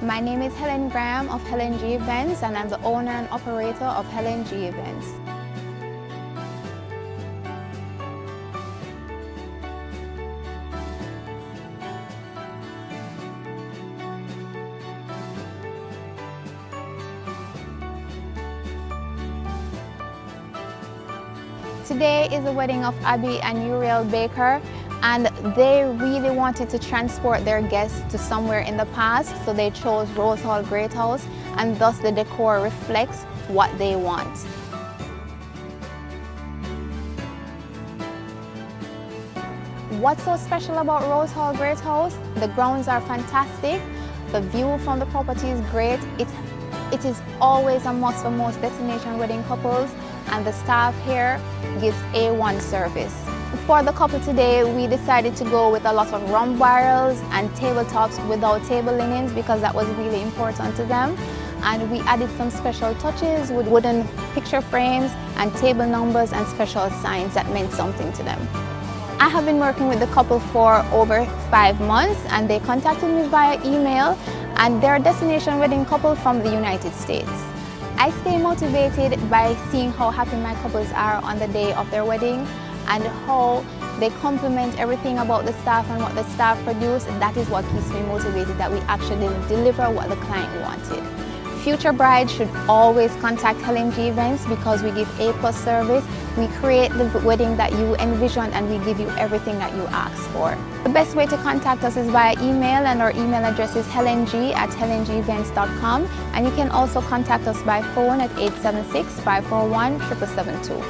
My name is Helen Graham of Helen G Events, and I'm the owner and operator of Helen G Events. Today is the wedding of Abby and Uriel Baker, and they really wanted to transport their guests to somewhere in the past, so they chose Rose Hall Great House, and thus the decor reflects what they want. What's so special about Rose Hall Great House? The grounds are fantastic, the view from the property is great. It is always a must for most destination wedding couples, and the staff here gives A1 service. For the couple today, we decided to go with a lot of rum barrels and tabletops without table linens because that was really important to them. And we added some special touches with wooden picture frames and table numbers and special signs that meant something to them. I have been working with the couple for over 5 months, and they contacted me via email, and they're a destination wedding couple from the United States. I stay motivated by seeing how happy my couples are on the day of their wedding and how they compliment everything about the staff and what the staff produce. That is what keeps me motivated, that we actually deliver what the client wanted. Future brides should always contact Helen G Events because we give A+ service. We create the wedding that you envision, and we give you everything that you ask for. The best way to contact us is via email, and our email address is heleng@helengevents.com, and you can also contact us by phone at 876-541-7772.